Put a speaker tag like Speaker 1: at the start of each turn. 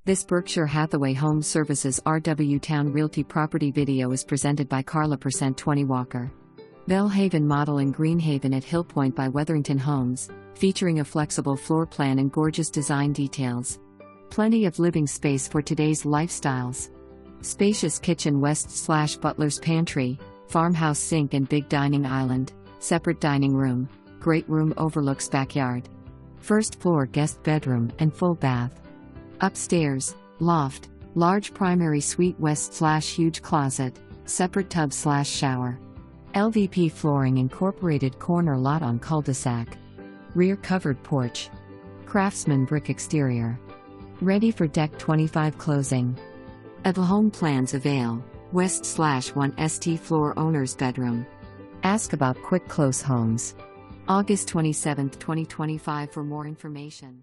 Speaker 1: This Berkshire Hathaway HomeServices RW Towne Realty property video is presented by Carla %20 Walker. Bellhaven Model in Greenhaven at Hillpoint by Wetherington Homes, featuring a flexible floor plan and gorgeous design details. Plenty of living space for today's lifestyles. Spacious kitchen west/butler's pantry, farmhouse sink and big dining island, separate dining room, great room overlooks backyard. First floor guest bedroom and full bath. Upstairs, loft, large primary suite west/huge closet, separate tub/shower. LVP flooring incorporated corner lot on cul-de-sac. Rear covered porch. Craftsman brick exterior. Ready for deck 25 closing. Avail home plans avail, west/1 st floor owner's bedroom. Ask about quick close homes. August 27, 2025 for more information.